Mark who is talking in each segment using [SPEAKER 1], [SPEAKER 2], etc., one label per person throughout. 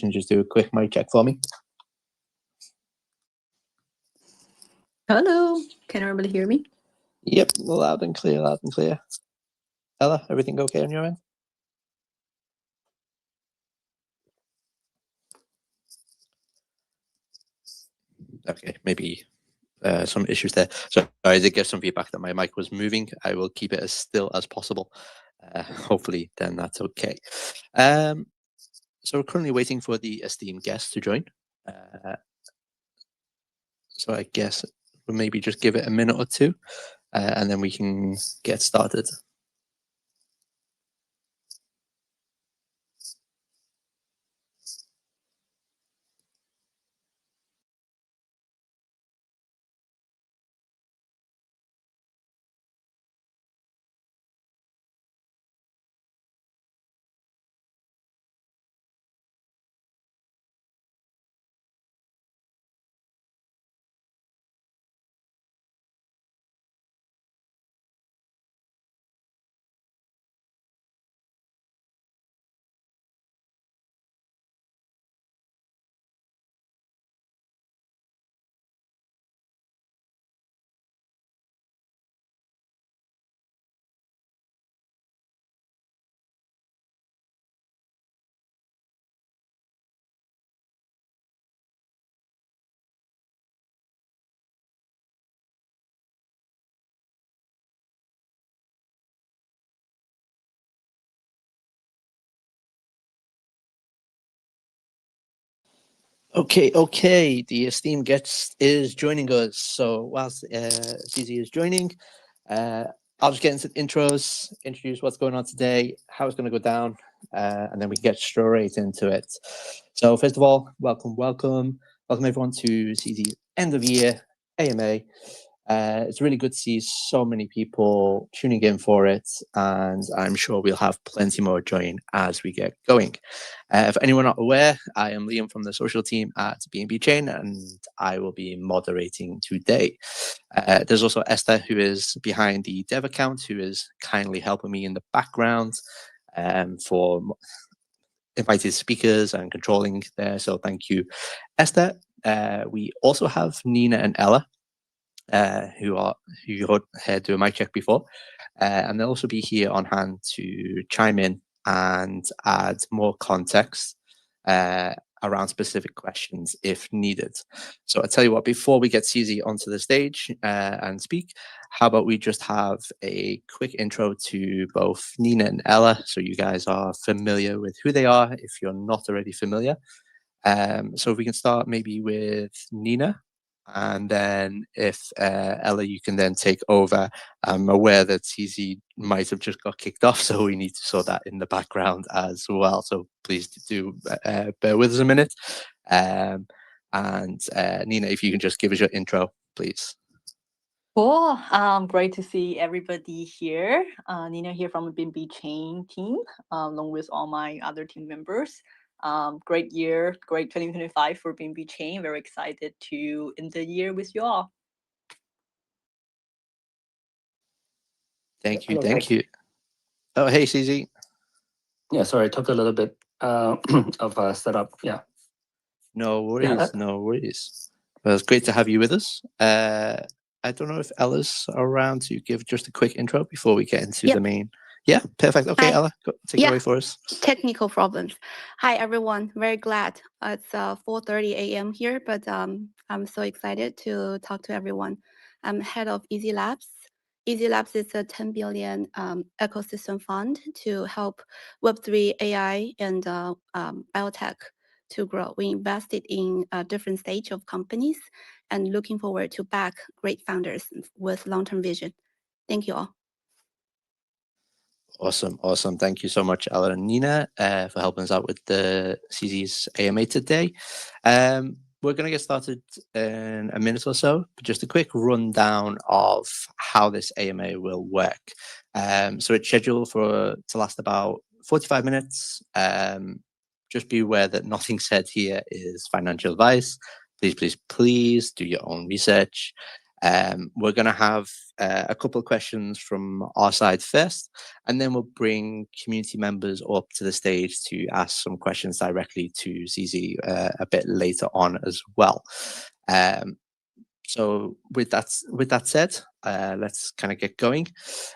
[SPEAKER 1] person just do a quick mic check for me?
[SPEAKER 2] Hello, can everybody hear me?
[SPEAKER 1] Yep, loud and clear, loud and clear. Ella, everything okay on your end? Okay, maybe some issues there. So I did get some feedback that my mic was moving. I will keep it as still as possible. Hopefully, then that's okay. So we're currently waiting for the esteemed guest to join. So I guess we'll maybe just give it a minute or two, and then we can get started. Okay. The esteemed guest is joining us. So whilst CZ is joining, I'll just get into intros, introduce what's going on today, how it's going to go down, and then we can get straight into it. So first of all, welcome everyone to CZ's end of year AMA. It's really good to see so many people tuning in for it, and I'm sure we'll have plenty more join as we get going. For anyone not aware, I am Liam from the social team at BNB Chain, and I will be moderating today. There's also Esther, who is behind the dev account, who is kindly helping me in the background for invited speakers and controlling there. So thank you, Esther. We also have Nina and Ella, who you heard do a mic check before, and they'll also be here on hand to chime in and add more context around specific questions if needed. So I tell you what, before we get CZ onto the stage and speak, how about we just have a quick intro to both Nina and Ella, so you guys are familiar with who they are if you're not already familiar. So if we can start maybe with Nina. And then if Ella, you can then take over. I'm aware that CZ might have just got kicked off, so we need to sort that in the background as well. So please do bear with us a minute. And Nina, if you can just give us your intro, please.
[SPEAKER 2] Cool. Great to see everybody here. Nina here from the BNB Chain team, along with all my other team members. Great year, great 2025 for BNB Chain. Very excited to end the year with you all.
[SPEAKER 1] Thank you. Oh, hey, CZ.
[SPEAKER 3] Yeah, sorry, it took a little bit of setup. Yeah.
[SPEAKER 1] No worries. Well, it's great to have you with us. I don't know if Ella's around to give just a quick intro before we get into the main. Yeah, perfect. Okay,
[SPEAKER 4] Hi.
[SPEAKER 1] Ella, take it away for us.
[SPEAKER 4] Technical problems. Hi, everyone. Very glad. It's 4:30 a.m. here, but I'm so excited to talk to everyone. I'm head of Easy Labs. Easy Labs is a 10 billion ecosystem fund to help Web3, AI, and biotech to grow. We invested in a different stage of companies and looking forward to back great founders with long-term vision. Thank you all.
[SPEAKER 1] Awesome. Thank you so much, Ella and Nina, for helping us out with the CZ's AMA today. We're going to get started in a minute or so, but just a quick rundown of how this AMA will work. So it's scheduled to last about 45 minutes. Just be aware that nothing said here is financial advice. Please do your own research. We're going to have a couple of questions from our side first, and then we'll bring community members up to the stage to ask some questions directly to CZ a bit later on as well. So with that said, let's kind of get going.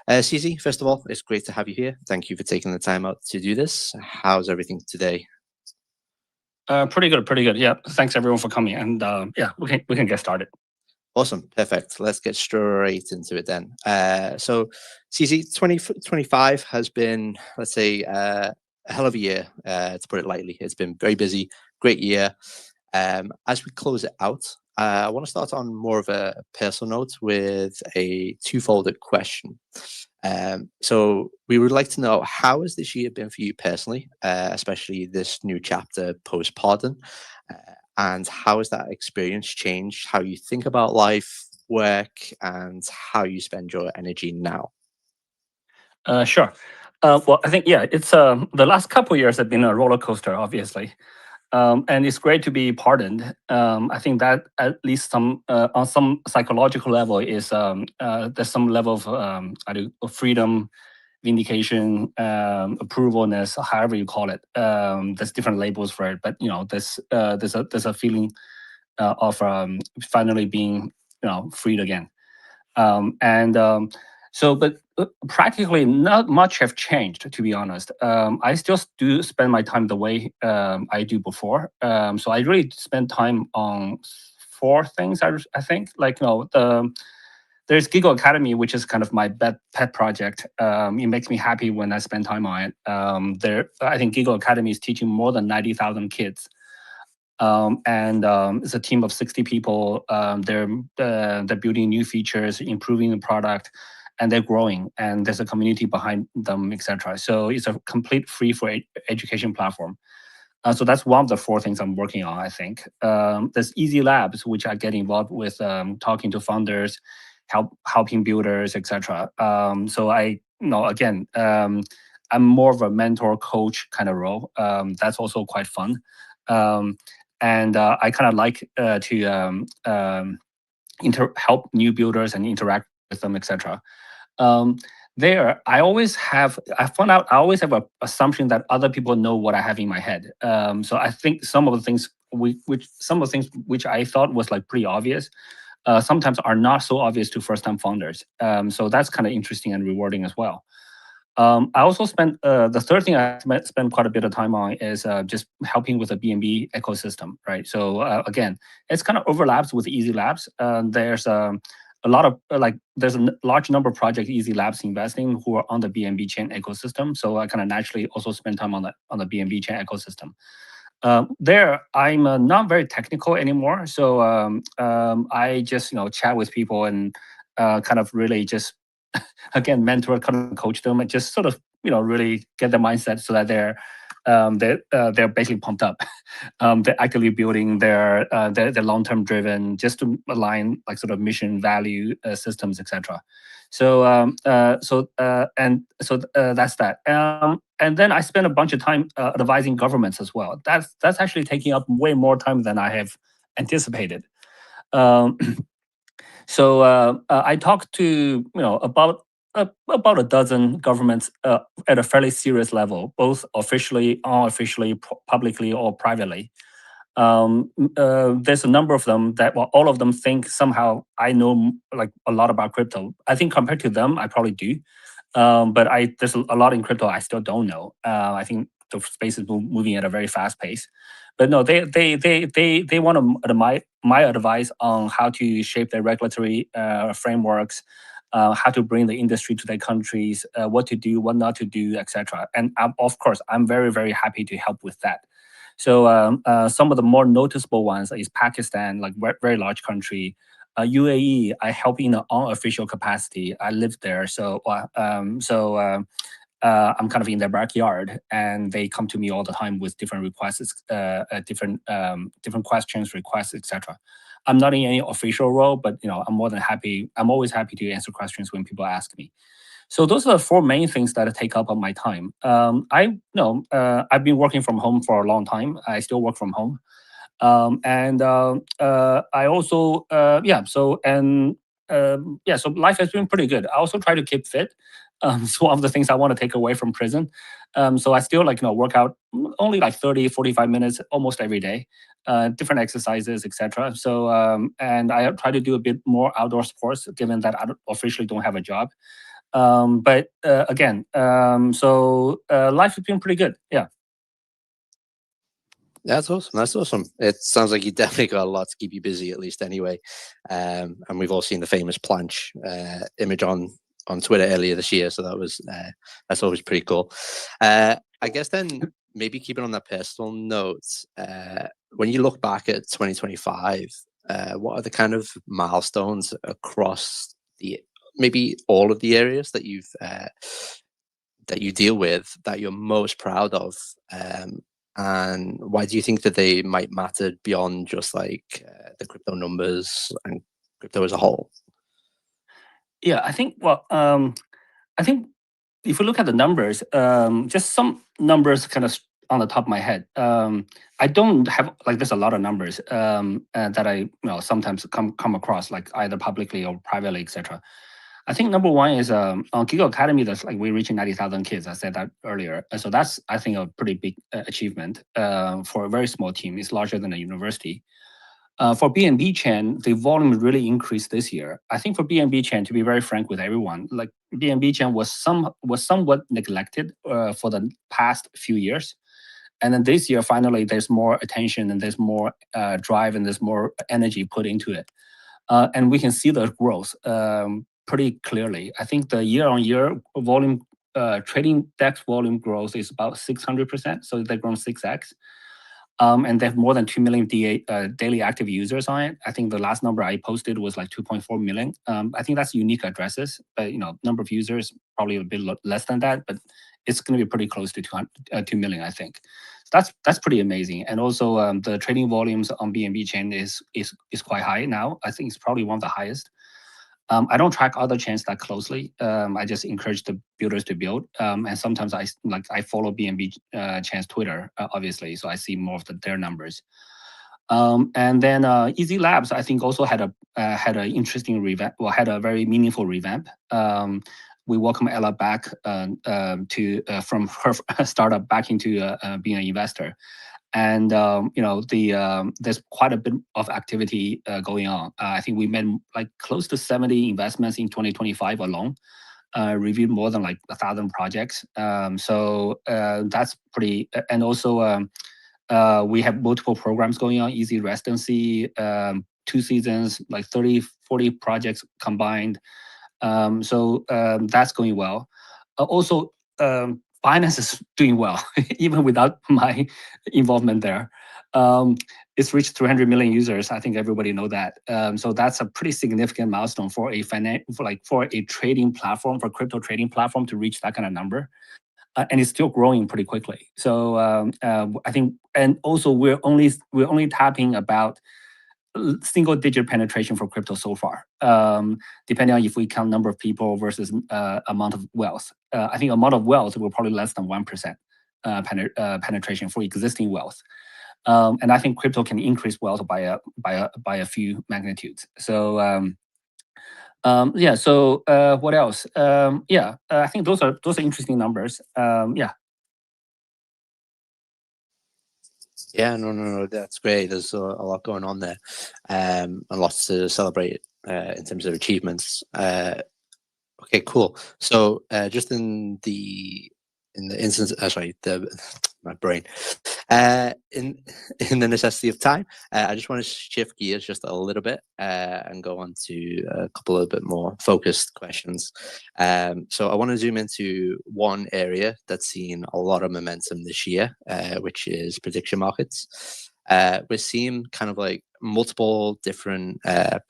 [SPEAKER 1] CZ, first of all, it's great to have you here. Thank you for taking the time out to do this. How's everything today?
[SPEAKER 3] Pretty good, pretty good. Yeah, thanks everyone for coming, and yeah, we can get started.
[SPEAKER 1] Awesome, perfect. Let's get straight into it then. So CZ, 2025 has been, let's say, a hell of a year, to put it lightly. It's been very busy, great year. As we close it out, I want to start on more of a personal note with a two-folded question. So we would like to know, how has this year been for you personally, especially this new chapter post-pardon? And how has that experience changed how you think about life, work, and how you spend your energy now?
[SPEAKER 3] Sure. Well, I think, yeah, it's the last couple of years have been a roller coaster, obviously. And it's great to be pardoned. I think that at least some on some psychological level is there's some level of freedom, vindication, approvalness, however you call it. There's different labels for it, but you know, there's a feeling of finally being freed again. But practically not much have changed, to be honest. I still do spend my time the way I do before. So I really spend time on four things. I think, like there's Giggle Academy, which is kind of my pet project. It makes me happy when I spend time on it. I think Giggle Academy is teaching more than 90,000 kids. It's a team of 60 people. They're building new features, improving the product, and they're growing. And there's a community behind them, etc. So it's a complete free for education platform. So that's one of the four things I'm working on, I think. There's Easy Labs, which I get involved with, talking to founders, helping builders, etc. So again, I'm more of a mentor coach kind of role. That's also quite fun. I kind of like to help new builders and interact with them, etc. I found out I always have an assumption that other people know what I have in my head. So I think some of the things which I thought was like pretty obvious, sometimes are not so obvious to first-time founders. So that's kind of interesting and rewarding as well. I also spent the third thing I spent quite a bit of time on is just helping with the BNB ecosystem, right? So again, it's kind of overlaps with Easy Labs. There's a large number of project Easy Labs investing who are on the BNB Chain ecosystem. So I kind of naturally also spend time on the BNB Chain ecosystem. There, I'm not very technical anymore. So I just chat with people and kind of really just again mentor, kind of coach them, and just sort of really get the mindset so that they're basically pumped up. They're actively building their long-term driven, just to align like sort of mission, value, systems, etc. So that's that. And then I spend a bunch of time advising governments as well. That's actually taking up way more time than I have anticipated. So I talked to about a dozen governments at a fairly serious level, both officially, unofficially, publicly, or privately. There's a number of them that, well, all of them think somehow I know like a lot about crypto. I think compared to them, I probably do. But there's a lot in crypto I still don't know. I think the space is moving at a very fast pace. But no, they want my advice on how to shape their regulatory frameworks, how to bring the industry to their countries, what to do, what not to do, etc. And of course, I'm very, very happy to help with that. So some of the more noticeable ones is Pakistan, like very large country. UAE, I help in an unofficial capacity. I live there, so I'm kind of in their backyard, and they come to me all the time with different requests, different questions, requests, etc. I'm not in any official role, but I'm more than happy. I'm always happy to answer questions when people ask me. So those are the four main things that take up on my time. I've been working from home for a long time. I still work from home. I also, yeah, so life has been pretty good. I also try to keep fit. It's one of the things I want to take away from prison. So I still work out only like 30, 45 minutes almost every day, different exercises, etc. So and I try to do a bit more outdoor sports, given that I officially don't have a job. But again, so life has been pretty good. Yeah.
[SPEAKER 1] That's awesome. That's awesome. It sounds like you definitely got a lot to keep you busy, at least anyway. And we've all seen the famous planche image on Twitter earlier this year, so that's always pretty cool. I guess then maybe keeping on that personal note, when you look back at 2025, what are the kind of milestones across maybe all of the areas that you deal with that you're most proud of? And why do you think that they might matter beyond just like the crypto numbers and crypto as a whole?
[SPEAKER 3] Yeah, I think, I think if you look at the numbers, just some numbers kind of on the top of my head. I don't have there's a lot of numbers that I sometimes come across, like either publicly or privately, etc. I think number one is on Giga Academy. That's we're reaching 90,000 kids. I said that earlier. So that's, I think, a pretty big achievement for a very small team. It's larger than a university. For BNB Chain, the volume really increased this year. I think for BNB Chain, to be very frank with everyone, BNB Chain was somewhat neglected for the past few years. And then this year, finally, there's more attention and there's more drive and there's more energy put into it. And we can see the growth pretty clearly. I think the year-on-year volume, trading DEX volume growth is about 600%. So they've grown 6x. And they have more than 2 million daily active users on it. I think the last number I posted was like 2.4 million. I think that's unique addresses, but number of users probably a bit less than that, but it's going to be pretty close to 2 million, I think. So that's pretty amazing. And also the trading volumes on BNB Chain is quite high now. I think it's probably one of the highest. I don't track other chains that closely. I just encourage the builders to build. And sometimes I follow BNB Chain's Twitter, obviously, so I see more of their numbers. And then Easy Labs, I think, also had an interesting revamp. Well, had a very meaningful revamp. We welcome Ella back from her startup back into being an investor. And there's quite a bit of activity going on. I think we made close to 70 investments in 2025 alone. Reviewed more than 1,000 projects. So that's pretty. And also we have multiple programs going on. Easy Residency, 2 seasons, 30, 40 projects combined. So that's going well. Also, finance is doing well, even without my involvement there. It's reached 300 million users. I think everybody know that. So that's a pretty significant milestone for a trading platform, for crypto trading platform to reach that kind of number. And it's still growing pretty quickly. So I think, and also we're only tapping about single-digit penetration for crypto so far, depending on if we count number of people versus amount of wealth. I think amount of wealth will probably less than 1% penetration for existing wealth, and I think crypto can increase wealth by a few magnitudes. So yeah. So what else? Yeah, I think those are interesting numbers. Yeah.
[SPEAKER 1] Yeah, no, that's great. There's a lot going on there, and lots to celebrate in terms of achievements. Okay, cool. So just in the instance, sorry, my brain. In the necessity of time, I just want to shift gears just a little bit and go on to a couple of bit more focused questions. So I want to zoom into one area that's seen a lot of momentum this year, which is prediction markets. We're seeing kind of multiple different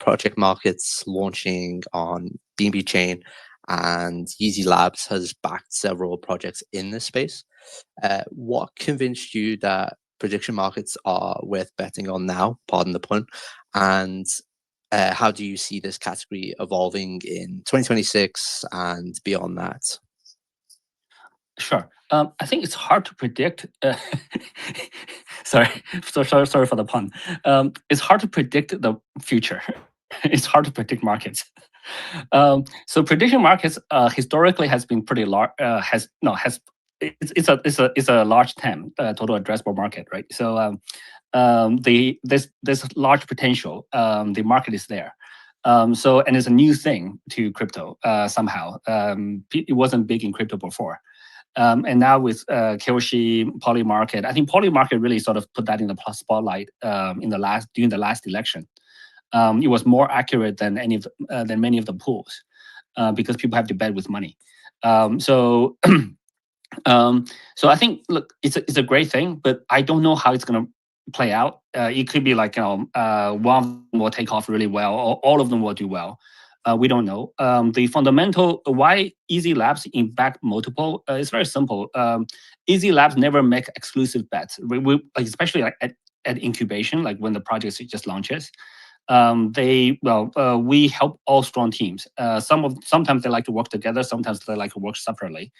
[SPEAKER 1] project markets launching on BNB Chain, and Easy Labs has backed several projects in this space. What convinced you that prediction markets are worth betting on now, pardon the pun, and how do you see this category evolving in 2026 and beyond that?
[SPEAKER 3] Sure. I think it's hard to predict. Sorry for the pun. It's hard to predict the future. It's hard to predict markets. So prediction markets historically has been pretty large. It's a large TAM, total addressable market, right? So there's large potential. The market is there. And it's a new thing to crypto somehow. It wasn't big in crypto before. And now with Kyoshi, Polymarket, I think Polymarket really sort of put that in the spotlight during the last election. It was more accurate than many of the pools because people have to bet with money. So I think, look, it's a great thing, but I don't know how it's going to play out. It could be like, one of them will take off really well, or all of them will do well. We don't know. The fundamental why Easy Labs in back multiple is very simple. Easy Labs never make exclusive bets. We especially like at incubation, like when the project just launches. We help all strong teams. Sometimes they like to work together. Sometimes they like to work separately.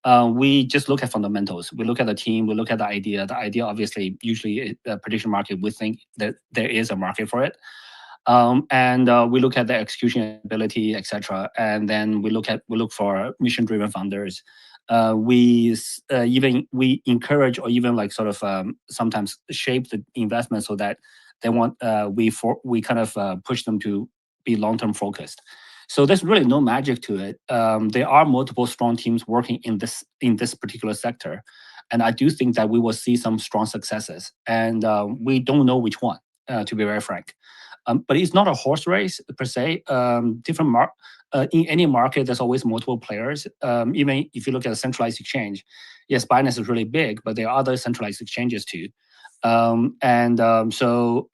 [SPEAKER 3] We just look at fundamentals. We look at the team. We look at the idea. The idea, obviously, usually a prediction market, we think that there is a market for it. We look at the execution ability, etc. And then we look for mission-driven founders. We encourage or even like sort of sometimes shape the investment so that they want we kind of push them to be long-term focused. So there's really no magic to it. There are multiple strong teams working in this particular sector, and I do think that we will see some strong successes. And we don't know which one, to be very frank. But it's not a horse race per se. In any market, there's always multiple players. Even if you look at a centralized exchange, yes, Binance is really big, but there are other centralized exchanges too. So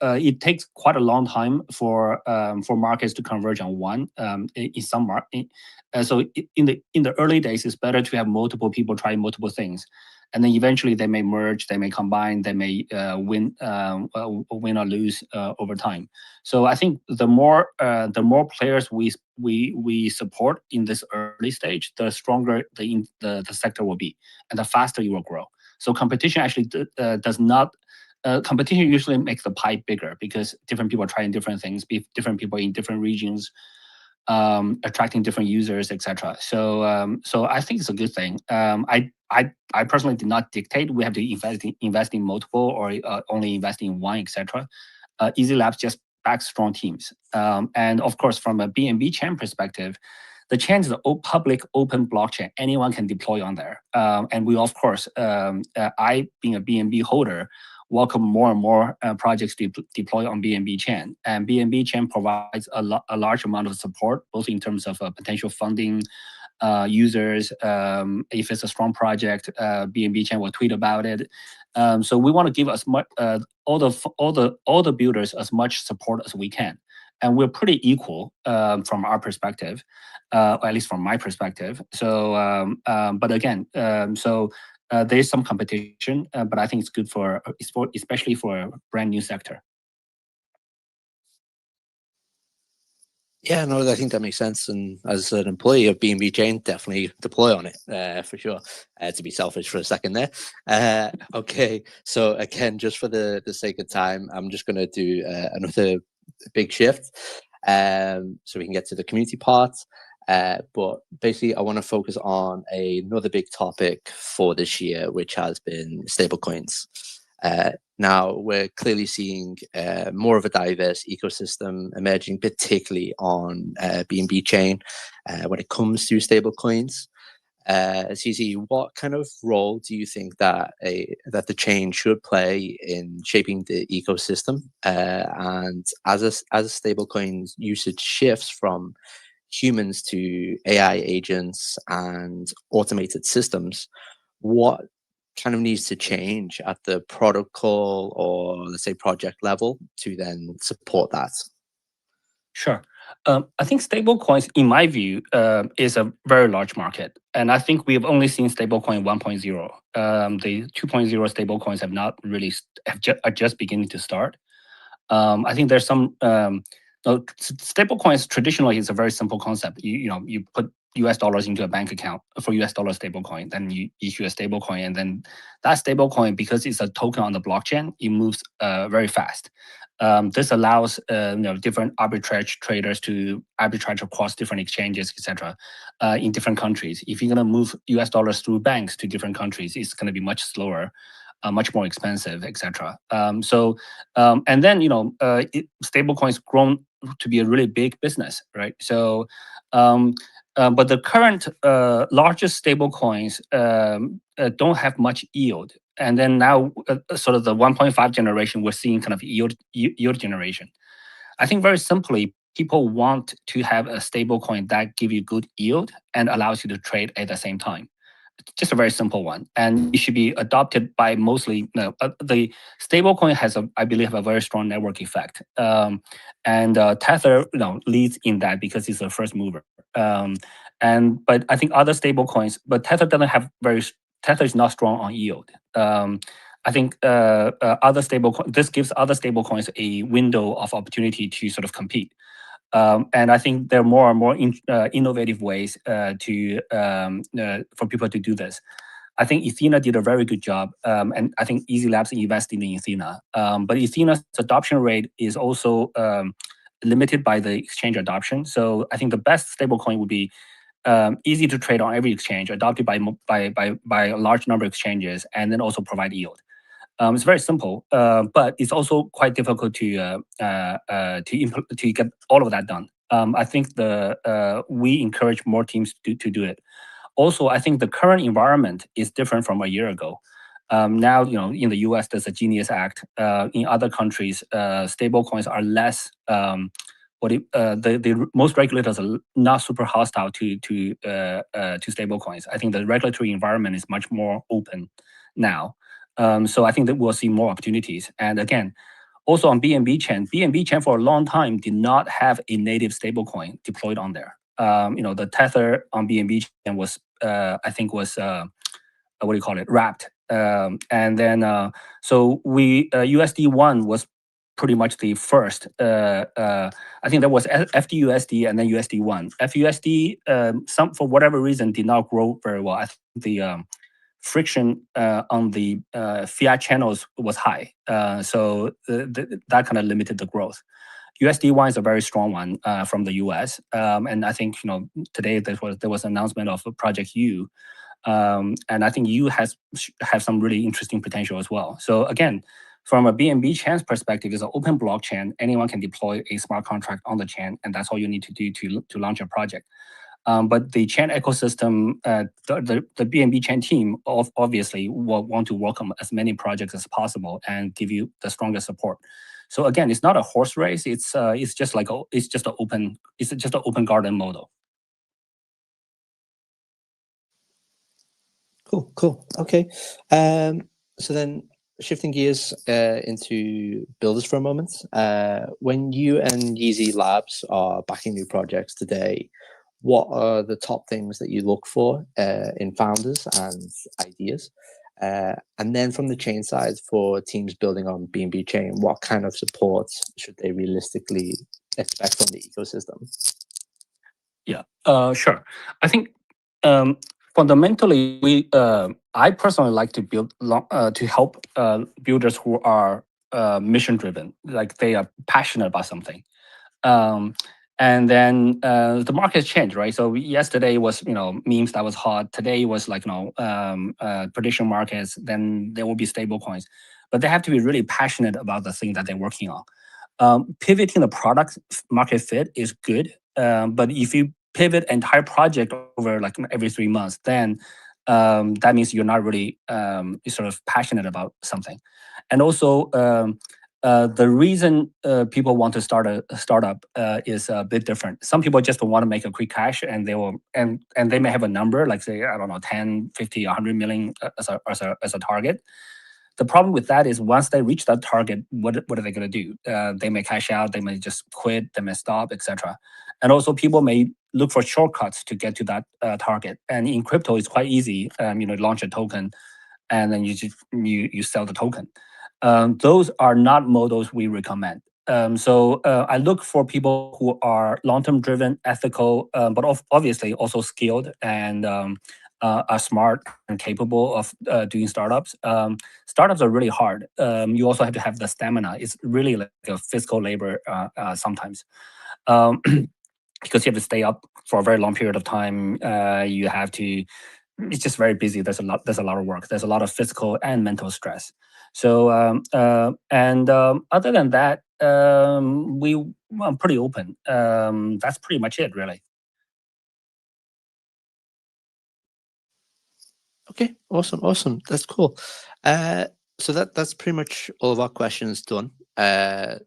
[SPEAKER 3] it takes quite a long time for markets to converge on one. In some so in the early days, it's better to have multiple people trying multiple things, and then eventually they may merge, they may combine, they may win or lose over time. So I think the more players we support in this early stage, the stronger the sector will be, and the faster it will grow. So competition actually does not. Competition usually makes the pie bigger because different people are trying different things, different people in different regions, attracting different users, etc. So I think it's a good thing. I personally did not dictate we have to invest in multiple or only invest in one, etc. Easy Labs just backs strong teams, and of course from a BNB Chain perspective, the chain is a public open blockchain. Anyone can deploy on there, and we of course, I being a BNB holder, welcome more and more projects to deploy on BNB Chain. And BNB Chain provides a large amount of support, both in terms of potential funding, users. If it's a strong project, BNB Chain will tweet about it. So we want to give as much all the builders as much support as we can. And we're pretty equal from our perspective, or at least from my perspective. So, but again, there is some competition, but I think it's good especially for a brand new sector.
[SPEAKER 1] Yeah, no, I think that makes sense. And as an employee of BNB Chain, definitely deploy on it for sure. To be selfish for a second there. Okay, so again, just for the sake of time, I'm just going to do another big shift so we can get to the community part. But basically, I want to focus on another big topic for this year, which has been stablecoins. Now, we're clearly seeing more of a diverse ecosystem emerging, particularly on BNB Chain when it comes to stablecoins. CZ, what kind of role do you think that the chain should play in shaping the ecosystem? And as a stablecoin usage shifts from humans to AI agents and automated systems, what kind of needs to change at the protocol or let's say project level to then support that?
[SPEAKER 3] Sure. I think stablecoins, in my view, is a very large market. And I think we have only seen stablecoin 1.0. The 2.0 stablecoins have not really, are just beginning to start. I think there's some, stablecoins traditionally is a very simple concept. You put US dollars into a bank account for US dollar stablecoin, then you issue a stablecoin, and then that stablecoin, because it's a token on the blockchain, it moves very fast. This allows different arbitrage traders to arbitrage across different exchanges, etc., in different countries. If you're going to move US dollars through banks to different countries, it's going to be much slower, much more expensive, etc. And then stablecoins grown to be a really big business, right? So, but the current largest stablecoins don't have much yield. And then now, sort of the 1.5 generation, we're seeing kind of yield generation. I think very simply, people want to have a stable coin that give you good yield and allows you to trade at the same time. Just a very simple one, and it should be adopted by mostly. The stable coin has, I believe, a very strong network effect, and Tether, leads in that because it's the first mover. But I think other stable coins, but Tether doesn't have Tether is not strong on yield. I think this gives other stable coins a window of opportunity to sort of compete. And I think there are more and more innovative ways for people to do this. I think Ethena did a very good job, and I think Easy Labs invested in Ethena. But Ethena's adoption rate is also limited by the exchange adoption. So I think the best stablecoin would be easy to trade on every exchange, adopted by a large number of exchanges, and then also provide yield. It's very simple, but it's also quite difficult to get all of that done. I think we encourage more teams to do it. Also, I think the current environment is different from a year ago. Now, in the US, there's a Genius Act. In other countries, stable coins are less. The most regulators are not super hostile to stable coins. I think the regulatory environment is much more open now. So I think that we'll see more opportunities. And again, also on BNB Chain for a long time did not have a native stablecoin deployed on there. The Tether on BNB Chain was, I think, wrapped. And then so USD1 was pretty much the first. I think there was FDUSD and then USD1. FUSD, for whatever reason, did not grow very well. I think the friction on the fiat channels was high, so that kind of limited the growth. USD1 is a very strong one from the US, and I think today there was an announcement of Project U, and I think U has some really interesting potential as well. So again, from a BNB Chain's perspective, it's an open blockchain. Anyone can deploy a smart contract on the chain, and that's all you need to do to launch a project. But the chain ecosystem, the BNB Chain team obviously will want to welcome as many projects as possible and give you the strongest support. So again, it's not a horse race. It's just an open garden model.
[SPEAKER 1] Cool. Okay. So then shifting gears into builders for a moment. When you and Yeezy Labs are backing new projects today, what are the top things that you look for in founders and ideas? And then from the chain side, for teams building on BNB Chain, what kind of support should they realistically expect from the ecosystem?
[SPEAKER 3] Yeah, sure. I think fundamentally, I personally like to build to help builders who are mission driven, like they are passionate about something. And then the market has changed, right? So yesterday was memes that was hot. Today was like prediction markets. Then there will be stable coins, but they have to be really passionate about the thing that they're working on. Pivoting the product market fit is good, but if you pivot entire project over like every 3 months, then that means you're not really sort of passionate about something. And also the reason people want to start a startup is a bit different. Some people just want to make a quick cash, and they will and they may have a number like, say, I don't know, 10, 50, 100 million as a target. The problem with that is once they reach that target, what are they going to do? They may cash out, they may just quit, they may stop, etc. And also people may look for shortcuts to get to that target. And in crypto, it's quite easy. Launch a token, and then you sell the token. Those are not models we recommend. So I look for people who are long-term driven, ethical, but obviously also skilled and are smart and capable of doing startups. Startups are really hard. You also have to have the stamina. It's really like a physical labor sometimes. Because you have to stay up for a very long period of time. You have to. It's just very busy. There's a lot. There's a lot of work. There's a lot of physical and mental stress. So other than that, I'm pretty open. That's pretty much it, really.
[SPEAKER 1] Okay, awesome. That's cool. So that's pretty much all of our questions done.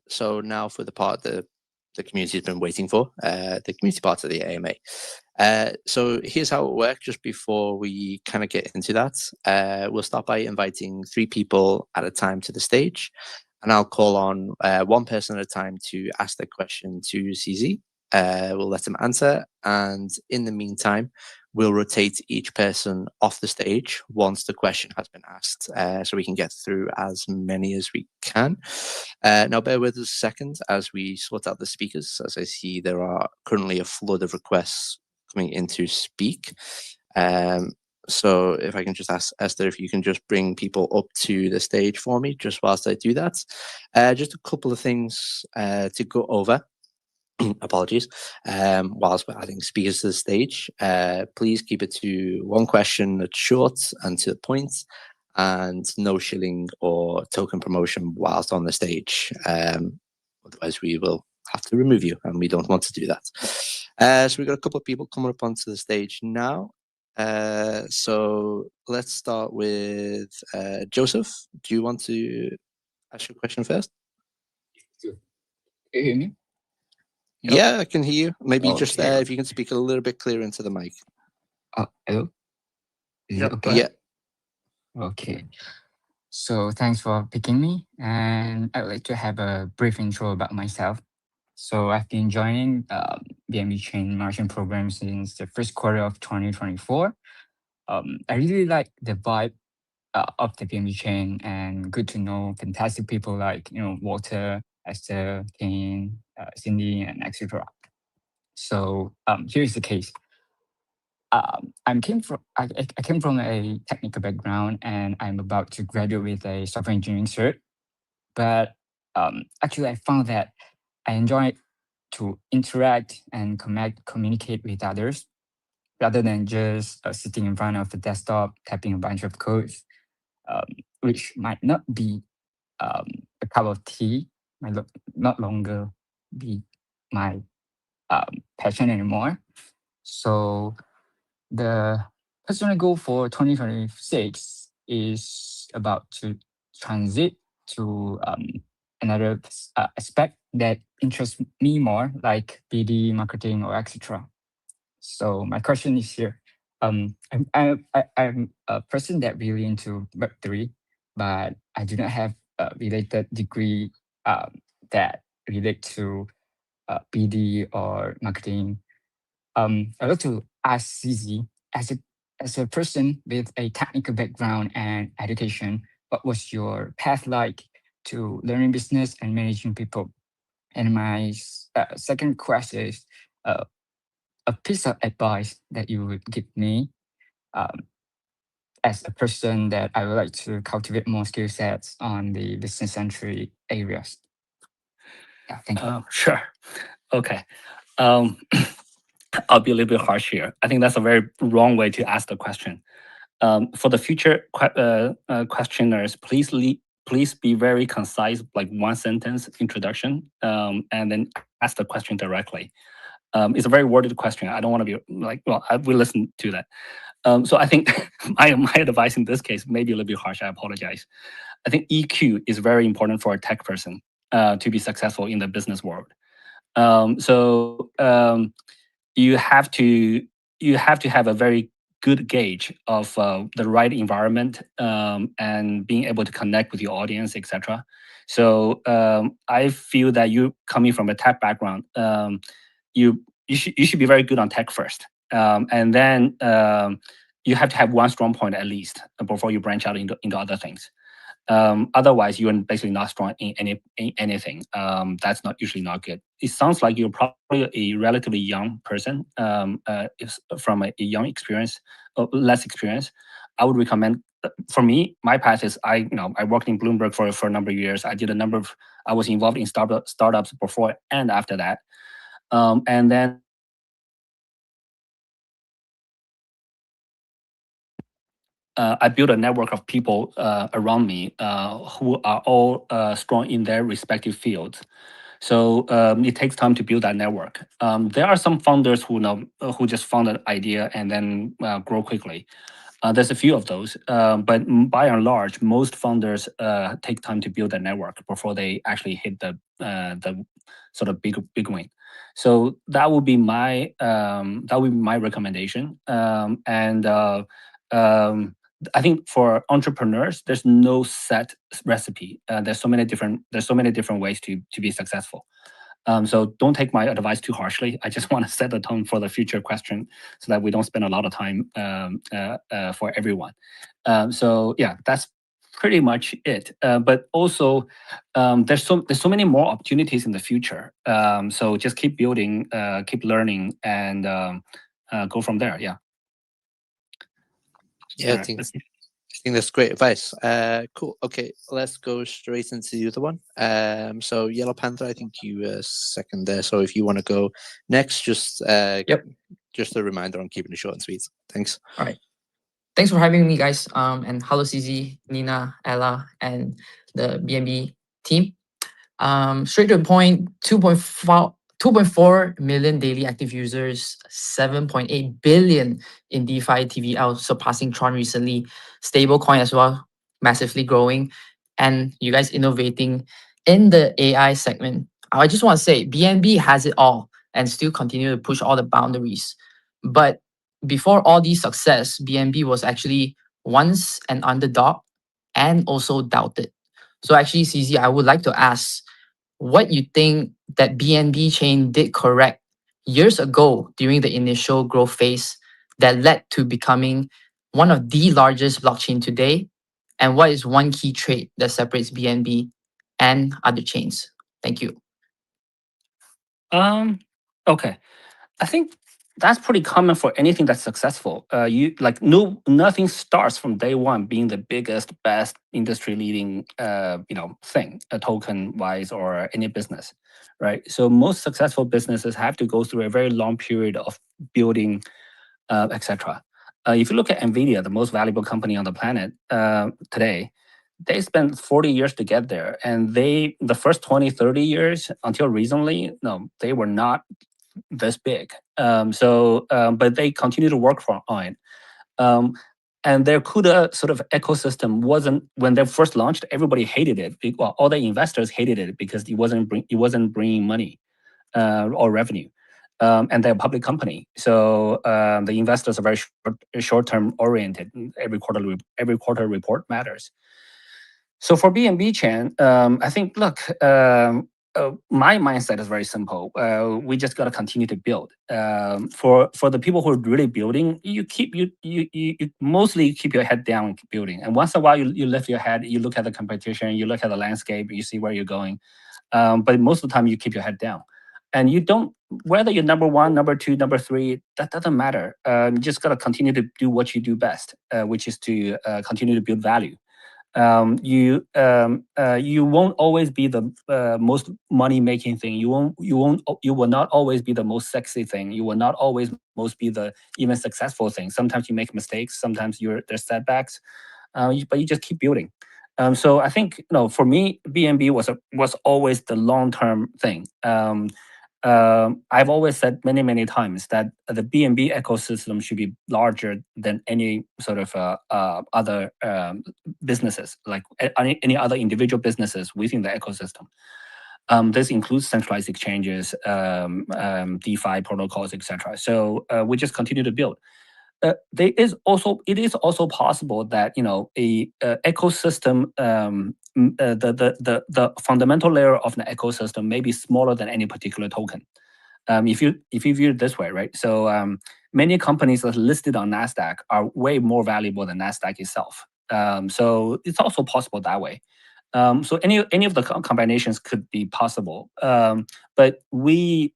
[SPEAKER 1] So now for the part that the community has been waiting for, the community part of the AMA. So here's how it works just before we kind of get into that. We'll start by inviting 3 people at a time to the stage, and I'll call on one person at a time to ask their question to CZ. We'll let them answer, and in the meantime, we'll rotate each person off the stage once the question has been asked, so we can get through as many as we can. Now, bear with us a second as we sort out the speakers. As I see, there are currently a flood of requests coming in to speak. So if I can just ask Esther if you can just bring people up to the stage for me, just whilst I do that. Just a couple of things to go over. Apologies. Whilst we're adding speakers to the stage, please keep it to one question that's short and to the point, and no shilling or token promotion whilst on the stage. Otherwise, we will have to remove you, and we don't want to do that. So we've got a couple of people coming up onto the stage now. So let's start with Joseph. Do you want to ask your question first?
[SPEAKER 5] Can you hear me?
[SPEAKER 1] Yeah, I can hear you. Maybe
[SPEAKER 5] Okay.
[SPEAKER 1] just if you can speak a little bit clearer into the mic.
[SPEAKER 5] Hello? Is
[SPEAKER 3] Yep.
[SPEAKER 5] it okay?
[SPEAKER 1] Yeah.
[SPEAKER 5] Okay. So thanks for picking me, and I would like to have a brief intro about myself. So I've been joining BNB Chain margin program since the first quarter of 2024. I really like the vibe of the BNB Chain, and good to know fantastic people like Walter, Esther, Kane, Cindy, and etc. So here's the case. I came from a technical background, and I'm about to graduate with a software engineering cert. But actually, I found that I enjoy to interact and communicate with others rather than just sitting in front of the desktop typing a bunch of codes, which might not be a cup of tea, might not longer be my passion anymore. So the personal goal for 2026 is about to transit to another aspect that interests me more, like BD, marketing, or etc. So my question is here. I'm a person that really into Web3, but I do not have a related degree that relate to BD or marketing. I'd like to ask CZ, as a person with a technical background and education, what was your path like to learning business and managing people? And my second question is a piece of advice that you would give me as a person that I would like to cultivate more skill sets on the business-centric areas. Yeah, thank you.
[SPEAKER 3] Sure. Okay. I'll be a little bit harsh here. I think that's a very wrong way to ask the question. For the future questioners, please be very concise, like one sentence introduction, and then ask the question directly. It's a very worded question. I don't want to be like, well, I will listen to that. So I think my advice in this case may be a little bit harsh. I apologize. I think EQ is very important for a tech person to be successful in the business world. You have to have a very good gauge of the right environment and being able to connect with your audience, etc. So I feel that you coming from a tech background, you should be very good on tech first, and then you have to have one strong point at least before you branch out into other things. Otherwise, you're basically not strong in anything. That's not usually not good. It sounds like you're probably a relatively young person, from a young experience, less experience. I would recommend. For me, my path is I worked in Bloomberg for a number of years. I was involved in startups before and after that, and then I built a network of people around me who are all strong in their respective fields. So it takes time to build that network. There are some founders who just found an idea and then grow quickly. There's a few of those, but by and large, most founders take time to build a network before they actually hit the sort of big win. So that would be my recommendation. I think for entrepreneurs, there's no set recipe. There's so many different ways to be successful. So don't take my advice too harshly. I just want to set the tone for the future question so that we don't spend a lot of time for everyone. So yeah, that's pretty much it. But also, there's so many more opportunities in the future. So just keep building, keep learning, and go from there. Yeah.
[SPEAKER 1] Yeah, I think that's great advice. Cool. Okay, let's go straight into the other one. So Yellow Panther, I think you second there. So if you want to go next, just just a reminder on keeping it short and sweet. Thanks.
[SPEAKER 6] All right. Thanks for having me, guys. And hello, CZ, Nina, Ella, and the BNB team. Straight to the point, 2.4 million daily active users, 7.8 billion in DeFi TVL, surpassing Tron recently. Stablecoin as well, massively growing. And you guys innovating in the AI segment. I just want to say BNB has it all and still continue to push all the boundaries. But before all these success, BNB was actually once an underdog and also doubted. So actually, CZ, I would like to ask what you think that BNB Chain did correct years ago during the initial growth phase that led to becoming one of the largest blockchain today, and what is one key trait that separates BNB and other chains? Thank you.
[SPEAKER 3] Okay. I think that's pretty common for anything that's successful. Nothing starts from day one being the biggest, best industry leading, thing, token wise or any business, right? So most successful businesses have to go through a very long period of building, etc. If you look at Nvidia, the most valuable company on the planet today, they spent 40 years to get there, and the first 20, 30 years until recently, no, they were not this big. But they continue to work on it. And their CUDA sort of ecosystem wasn't, when they first launched, everybody hated it. Well, all the investors hated it because it wasn't bringing money or revenue. And they're a public company, so the investors are very short-term oriented. Every quarter report matters. So for BNB Chain, I think, look, my mindset is very simple. We just got to continue to build. For the people who are really building, you mostly keep your head down building. And once in a while, you lift your head, you look at the competition, you look at the landscape, you see where you're going. But most of the time, you keep your head down. And you don't, whether you're number one, number two, number three, that doesn't matter. You just got to continue to do what you do best, which is to continue to build value. You won't always be the most money making thing. You will not always be the most sexy thing. You will not always most be the even successful thing. Sometimes you make mistakes. Sometimes there's setbacks, but you just keep building. So I think, for me, BNB was always the long term thing. I've always said many times that the BNB ecosystem should be larger than any sort of other businesses, like any other individual businesses within the ecosystem. This includes centralized exchanges, DeFi protocols, etc. So we just continue to build. It is also possible that a ecosystem, the fundamental layer of an ecosystem may be smaller than any particular token. If you view it this way, right? So many companies that are listed on Nasdaq are way more valuable than Nasdaq itself. So it's also possible that way. So any of the combinations could be possible. But we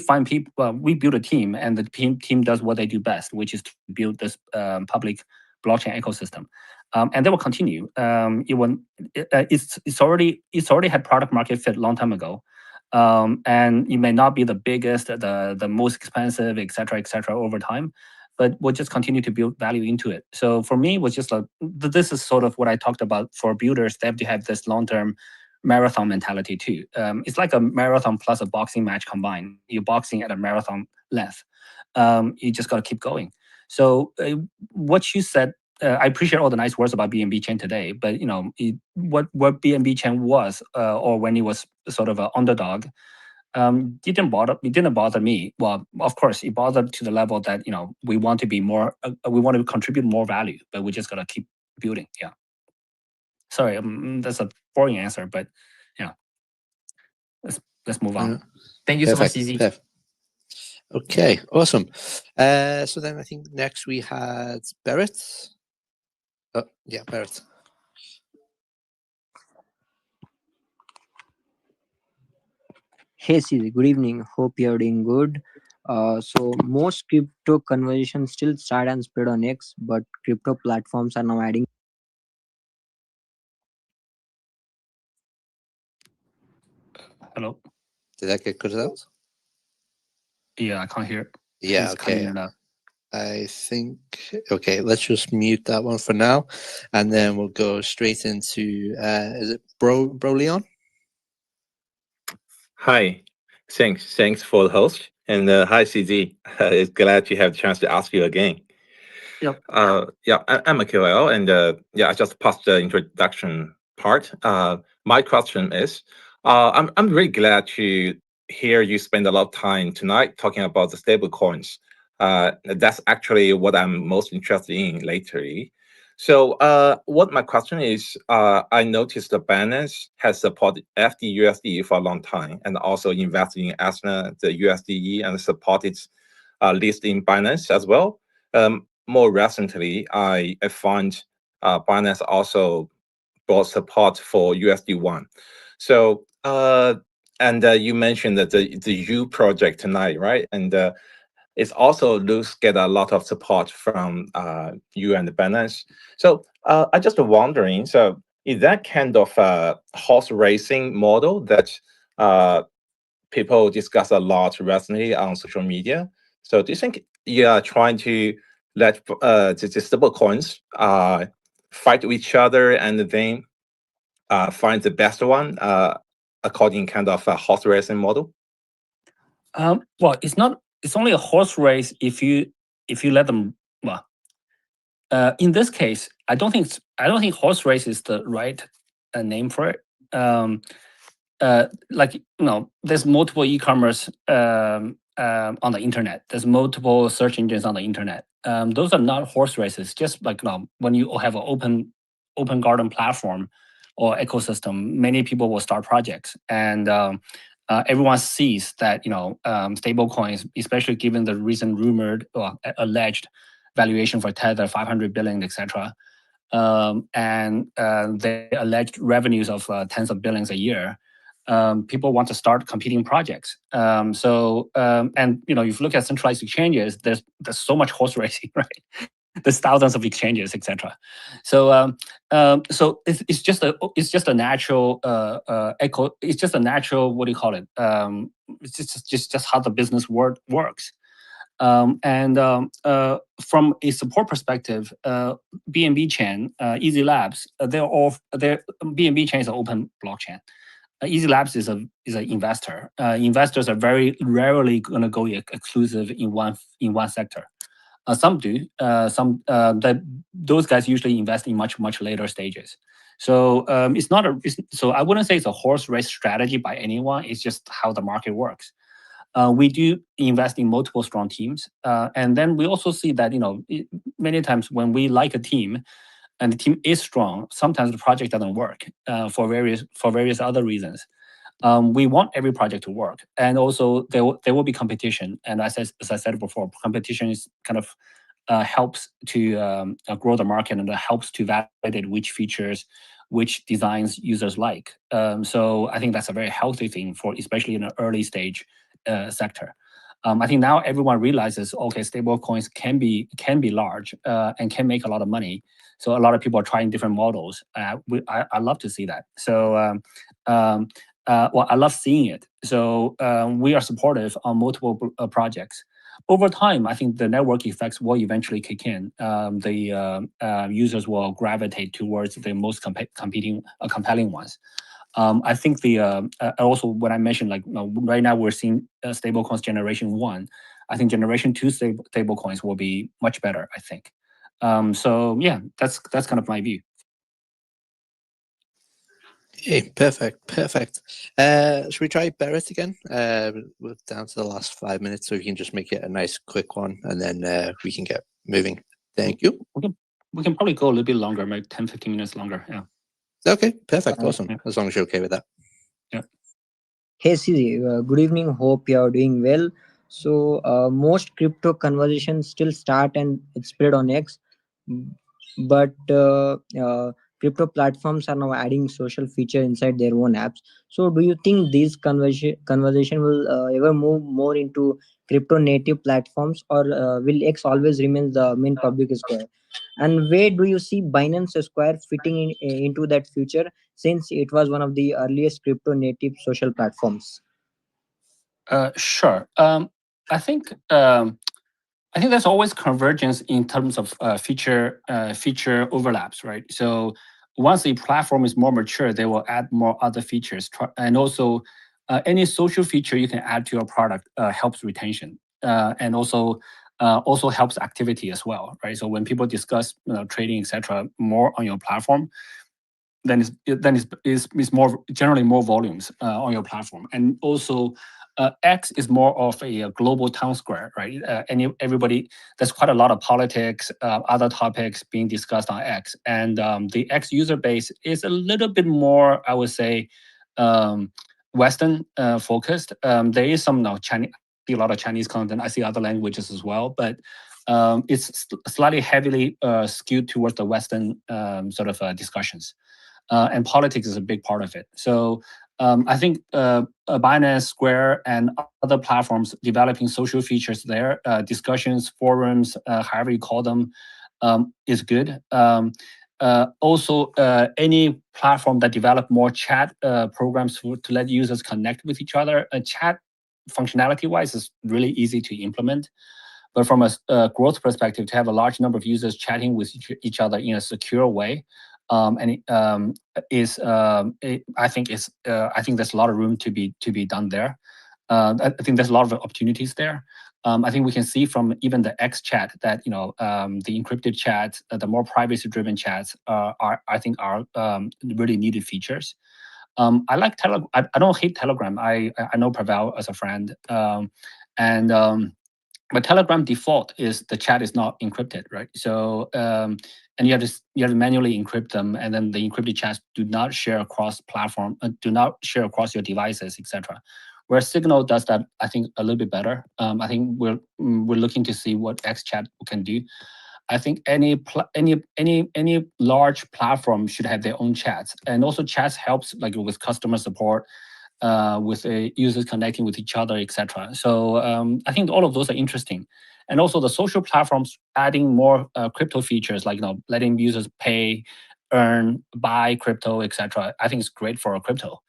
[SPEAKER 3] find people, we build a team, and the team does what they do best, which is to build this public blockchain ecosystem. And they will continue. It's already had product market fit a long time ago. And it may not be the biggest, the most expensive, et cetera, over time, but we'll just continue to build value into it. So for me, it was just this is sort of what I talked about for builders. They have to have this long-term marathon mentality too. It's like a marathon plus a boxing match combined. You're boxing at a marathon length. You just got to keep going. So what you said, I appreciate all the nice words about BNB Chain today, but what BNB Chain was, or when it was sort of an underdog, it didn't bother me. Well, of course, it bothered to the level that we want to be more, we want to contribute more value, but we just gotta keep building. Yeah. Sorry, that's a boring answer, but yeah, let's move on.
[SPEAKER 6] Thank you so much,
[SPEAKER 1] Perfect.
[SPEAKER 6] CZ.
[SPEAKER 1] Perfect. Okay, awesome. So then I think next we had Barrett. Oh, yeah, Barrett.
[SPEAKER 7] Hey Siri, good evening. Hope you're doing good. So most crypto conversations still start and spread on X, but crypto platforms are now adding.
[SPEAKER 3] Hello.
[SPEAKER 1] Did that get cut out?
[SPEAKER 3] Yeah, I can't hear.
[SPEAKER 1] Yeah,
[SPEAKER 3] He's cutting
[SPEAKER 1] okay.
[SPEAKER 3] it out.
[SPEAKER 1] I think, okay, let's just mute that one for now, and then we'll go straight into, is it Bro Leon?
[SPEAKER 8] Hi, thanks for the host, and hi CZ. It's glad to have the chance to ask you again.
[SPEAKER 3] Yep.
[SPEAKER 8] Yeah, I'm a KOL, and yeah, I just passed the introduction part. My question is, I'm really glad to hear you spend a lot of time tonight talking about the stable coins. That's actually what I'm most interested in lately. So, what my question is, I noticed the Binance has supported FDUSD for a long time, and also invested in Asana, the USDE, and supported list in Binance as well. More recently, I find Binance also brought support for USD1. So, and you mentioned that the U project tonight, right? And it's also looks get a lot of support from you and Binance. So I just wondering, so is that kind of a horse racing model that people discuss a lot recently on social media? So do you think you are trying to let the stable coins fight with each other and then find the best one according kind of a horse racing model?
[SPEAKER 3] Well, it's not. It's only a horse race if you let them. Well, in this case, I don't think horse race is the right name for it. Like there's multiple e-commerce on the internet. There's multiple search engines on the internet. Those are not horse races. Just like when you have an open garden platform or ecosystem, many people will start projects, and everyone sees that stable coins, especially given the recent rumored or alleged valuation for Tether, 500 billion, etc. And the alleged revenues of tens of billions a year. People want to start competing projects. And if you look at centralized exchanges, there's so much horse racing, right? There's thousands of exchanges, etc. So it's just a natural echo. It's just a natural, what do you call it? It's just how the business works. From a support perspective, BNB Chain, Easy Labs, BNB Chain is an open blockchain. Easy Labs is an investor. Investors are very rarely going to go exclusive in one sector. Some do. Those guys usually invest in much later stages. So it's not a. So I wouldn't say it's a horse race strategy by anyone. It's just how the market works. We do invest in multiple strong teams, and then we also see that many times when we like a team, and the team is strong, sometimes the project doesn't work for various other reasons. We want every project to work, and also there will be competition. And as I said before, competition is kind of helps to grow the market, and it helps to validate which features, which designs users like. So I think that's a very healthy thing for, especially in an early stage sector. I think now everyone realizes, okay, stable coins can be large and can make a lot of money. So a lot of people are trying different models. I love to see that. So well, I love seeing it. So we are supportive on multiple projects. Over time, I think the network effects will eventually kick in. The users will gravitate towards the most compelling ones. I think also when I mentioned, like, right now we're seeing stablecoins generation 1. I think generation 2 stablecoins will be much better, I think. So yeah, that's kind of my view.
[SPEAKER 1] Okay, perfect. Should we try Barrett again? We're down to the last 5 minutes, so we can just make it a nice quick one, and then we can get moving. Thank you.
[SPEAKER 3] We can probably go a little bit longer, maybe 10-15 minutes longer. Yeah.
[SPEAKER 1] Okay, perfect. Awesome.
[SPEAKER 3] Yeah.
[SPEAKER 1] As long as you're okay with that.
[SPEAKER 3] Yeah.
[SPEAKER 7] Hey Siri, good evening. Hope you are doing well. So most crypto conversations still start and it's spread on X, but crypto platforms are now adding social feature inside their own apps. So do you think these conversation will ever move more into crypto native platforms, or will X always remain the main public square? And where do you see Binance Square fitting into that future, since it was one of the earliest crypto native social platforms?
[SPEAKER 3] Sure. I think there's always convergence in terms of feature overlaps, right? So once a platform is more mature, they will add more other features, and also any social feature you can add to your product helps retention, and also helps activity as well, right? So when people discuss trading, etc., more on your platform, then it's more generally more volumes on your platform, and also X is more of a global town square, right? Everybody, there's quite a lot of politics, other topics being discussed on X, and the X user base is a little bit more, I would say, Western focused. There is some Chinese, I see a lot of Chinese content. I see other languages as well, but it's slightly heavily skewed towards the Western sort of discussions. And politics is a big part of it. So I think Binance, Square, and other platforms developing social features there, discussions, forums, however you call them, is good. Also, any platform that develop more chat programs to let users connect with each other, chat functionality-wise is really easy to implement. But from a growth perspective, to have a large number of users chatting with each other in a secure way, I think there's a lot of room to be done there. I think there's a lot of opportunities there. I think we can see from even the X chat that the encrypted chats, the more privacy-driven chats are really needed features. I like Telegram. I don't hate Telegram. I know Pavel as a friend, but Telegram default is the chat is not encrypted, right? So and you have to manually encrypt them, and then the encrypted chats do not share across platform, do not share across your devices, etc. Where Signal does that, I think a little bit better. I think we're looking to see what XChat can do. I think any large platform should have their own chats, and also chats helps like with customer support, with users connecting with each other, etc. So I think all of those are interesting, and also the social platforms adding more crypto features, like letting users pay, earn, buy crypto, etc. I think it's great for crypto.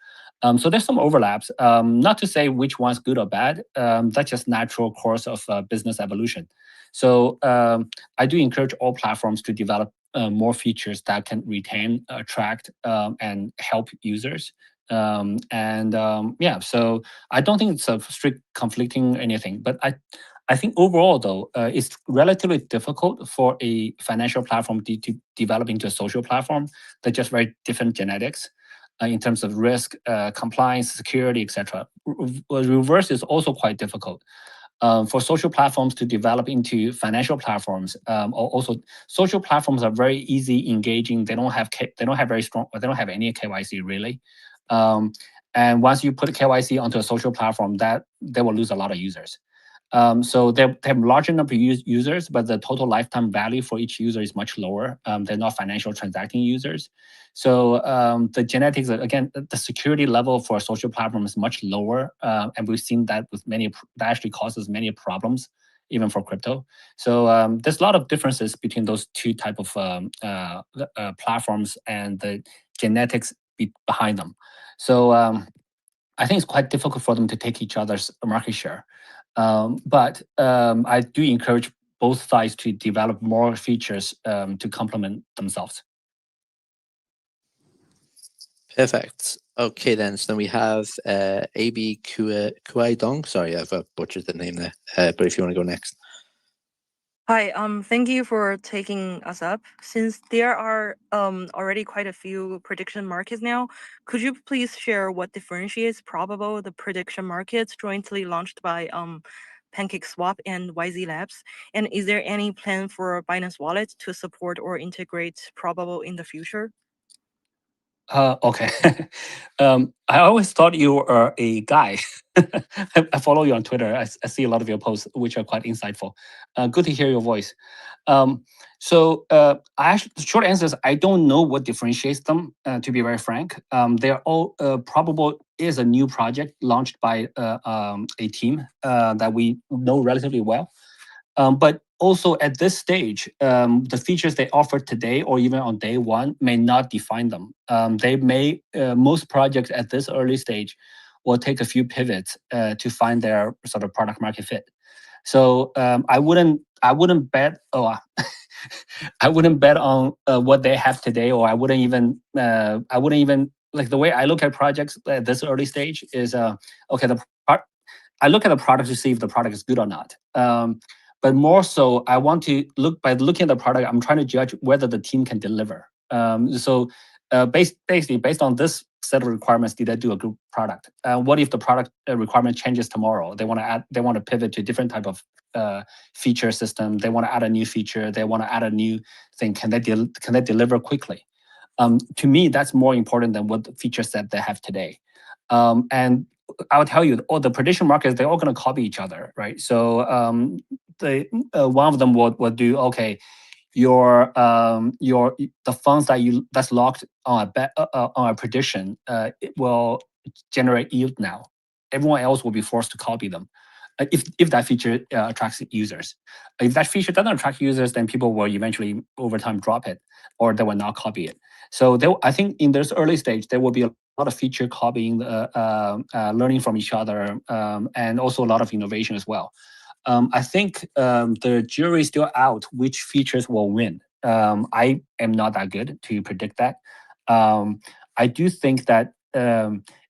[SPEAKER 3] So there's some overlaps. Not to say which one's good or bad. That's just natural course of business evolution. So I do encourage all platforms to develop more features that can retain, attract, and help users. Yeah, so I don't think it's a strict conflicting anything, but I think overall though, it's relatively difficult for a financial platform to develop into a social platform. They're just very different genetics in terms of risk, compliance, security, etc. Reverse is also quite difficult. For social platforms to develop into financial platforms, also social platforms are very easy engaging. They don't have very strong, or they don't have any KYC really. And once you put KYC onto a social platform, that they will lose a lot of users. So they have larger number of users, but the total lifetime value for each user is much lower. They're not financial transacting users. So the genetics, again, the security level for a social platform is much lower. And we've seen that with that actually causes many problems, even for crypto. So there's a lot of differences between those two type of platforms and the genetics behind them. So I think it's quite difficult for them to take each other's market share. But I do encourage both sides to develop more features to complement themselves.
[SPEAKER 1] Perfect. Okay, then. So then we have AB Kuai. Sorry, I've butchered the name there. But if you want to go next.
[SPEAKER 9] Hi, thank you for taking us up. Since there are already quite a few prediction markets now, could you please share what differentiates Probable, the prediction markets jointly launched by PancakeSwap and YZ Labs? And is there any plan for Binance Wallet to support or integrate Probable in the future?
[SPEAKER 3] Okay. I always thought you were a guy. I follow you on Twitter. I see a lot of your posts, which are quite insightful. Good to hear your voice. The short answer is I don't know what differentiates them. To be very frank, they're all Probable is a new project launched by a team that we know relatively well. But also at this stage, the features they offer today or even on day one may not define them. They may, most projects at this early stage will take a few pivots to find their sort of product market fit. So I wouldn't bet, I wouldn't bet on what they have today, or I wouldn't even like the way I look at projects at this early stage is okay. I look at the product to see if the product is good or not. But more so, I want to by looking at the product, I'm trying to judge whether the team can deliver. Basically, based on this set of requirements, did I do a good product? What if the product requirement changes tomorrow? They want to pivot to a different type of feature system. They want to add a new feature. They want to add a new thing. Can they deliver quickly? To me, that's more important than what the feature set they have today. And I will tell you, all the prediction markets, they're all going to copy each other, right? So one of them will do, okay, the funds that's locked on a prediction, it will generate yield now. Everyone else will be forced to copy them. If that feature attracts users. If that feature doesn't attract users, then people will eventually over time drop it, or they will not copy it. So I think in this early stage, there will be a lot of feature copying, learning from each other, and also a lot of innovation as well. I think the jury is still out which features will win. I am not that good to predict that. I do think that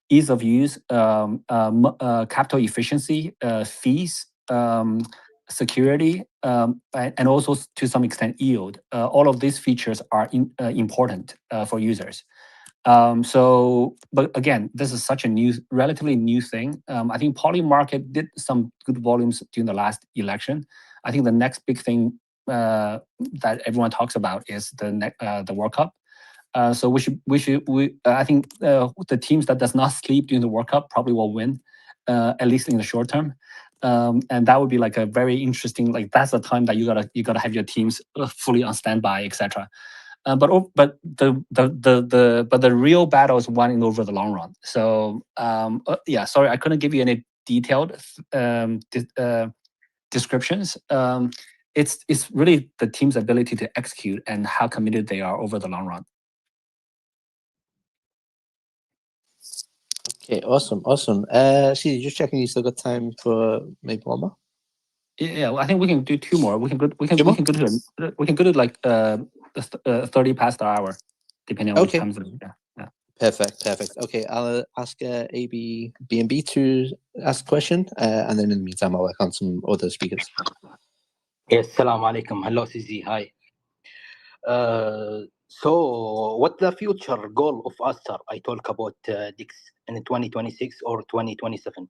[SPEAKER 3] ease of use, capital efficiency, fees, security, and also to some extent yield. All of these features are important for users. But again, this is such a relatively new thing. I think Poly Market did some good volumes during the last election. I think the next big thing that everyone talks about is the World Cup. So I think the teams that does not sleep during the World Cup probably will win, at least in the short term. And that would be like a very interesting, like that's the time that you gotta have your teams fully on standby, etc. But the real battle is won over the long run. So yeah, sorry, I couldn't give you any detailed descriptions. It's really the team's ability to execute and how committed they are over the long run.
[SPEAKER 1] Okay, awesome. See, just checking, you still got time for maybe one more?
[SPEAKER 3] Yeah, I think we can do two more. We can go to like 30 past the hour, depending on which time zone. Yeah.
[SPEAKER 1] Perfect. Okay, I'll ask BNB to ask a question, and then in the meantime, I'll work on some other speakers.
[SPEAKER 10] Yes, Assalamu alaikum. Hello, CZ. Hi. So, what's the future goal of Aster? I talk about DIX in 2026 or 2027.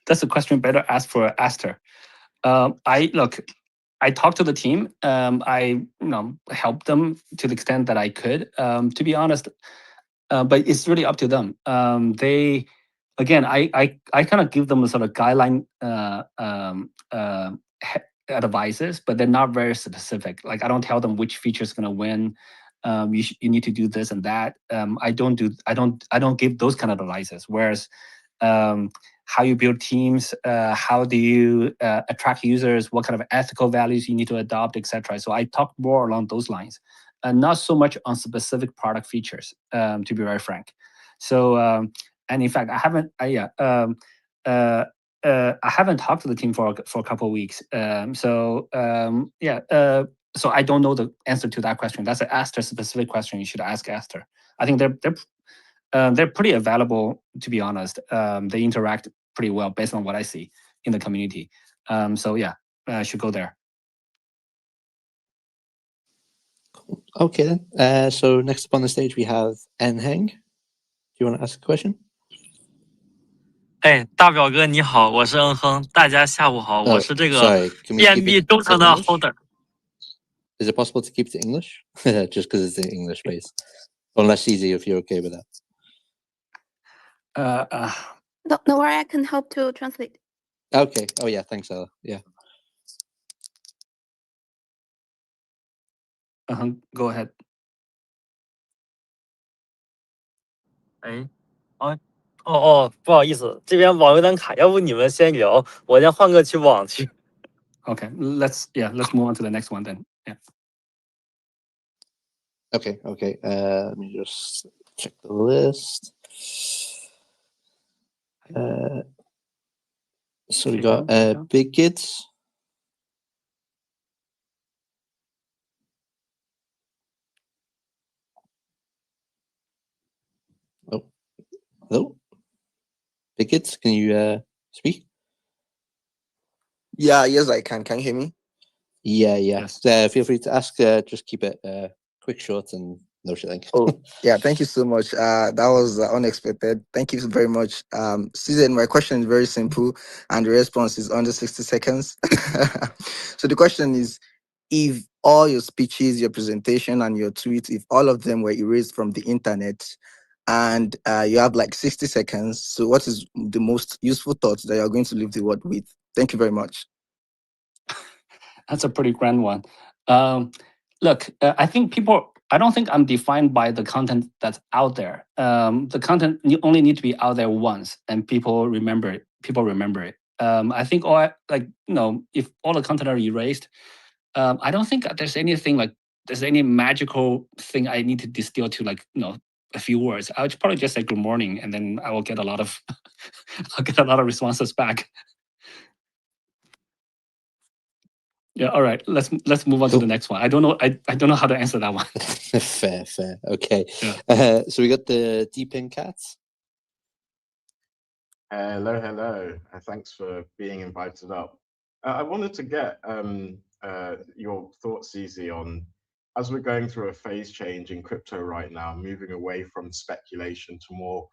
[SPEAKER 3] That's a question better asked for Aster. I talked to the team. I helped them to the extent that I could. To be honest, but it's really up to them. again, I kind of give them a sort of guideline advices, but they're not very specific. Like I don't tell them which feature is going to win. You need to do this and that. I don't give those kind of advices. Whereas how you build teams, how do you attract users, what kind of ethical values you need to adopt, etc. So I talk more along those lines, and not so much on specific product features. To be very frank. So and in fact, I haven't. I haven't talked to the team for a couple of weeks. So I don't know the answer to that question. That's an Esther specific question. You should ask Esther. I think they're pretty available, to be honest. They interact pretty well based on what I see in the community. So yeah, I should go there.
[SPEAKER 1] Okay then. So next up on the stage we have En Heng. Do you want to ask a question?
[SPEAKER 11] 哎，大表哥你好，我是恩亨，大家下午好，我是这个
[SPEAKER 1] Sorry, can we keep
[SPEAKER 11] BNB
[SPEAKER 1] it
[SPEAKER 11] 忠
[SPEAKER 1] to
[SPEAKER 11] 诚的
[SPEAKER 1] English?
[SPEAKER 11] holder。
[SPEAKER 1] Is it possible to keep it to English? Just because it's in English, please. Unless easy, if you're okay with that.
[SPEAKER 4] No worry, I can help to translate.
[SPEAKER 1] Okay. Oh yeah, thanks, Ella. Yeah.
[SPEAKER 3] Go ahead.
[SPEAKER 11] 哎，不好意思，这边网有点卡，要不你们先聊，我先换个网去。
[SPEAKER 3] Okay, let's move on to the next one then. Yeah.
[SPEAKER 1] Okay. Let me just check the list. So we got Big Kids. Oh, hello. Big Kids, can you speak?
[SPEAKER 12] Yeah, yes, I can. Can you hear me?
[SPEAKER 1] Yeah.
[SPEAKER 3] Yes.
[SPEAKER 1] Feel free to ask. Just keep it quick, short, and no shilling.
[SPEAKER 12] Oh, yeah. Thank you so much. That was unexpected. Thank you very much. Susan, my question is very simple, and the response is under 60 seconds. So the question is, if all your speeches, your presentation, and your tweets, if all of them were erased from the internet, and you have like 60 seconds, so what is the most useful thoughts that you're going to leave the world with? Thank you very much.
[SPEAKER 3] That's a pretty grand one. Look, I think I don't think I'm defined by the content that's out there. The content only need to be out there once, and people remember it. I think if all the content are erased, I don't think there's anything like there's any magical thing I need to distill to a few words. I would probably just say good morning, and then I will get a lot of responses back. Yeah. All right. Let's move on to the next one. I don't know. I don't know how to answer that one.
[SPEAKER 1] Fair. Okay.
[SPEAKER 3] Yeah.
[SPEAKER 1] So we got the Deepin Cats.
[SPEAKER 13] Hello. Thanks for being invited up. I wanted to get your thoughts, Zizi, on as we're going through a phase change in crypto right now, moving away from speculation to more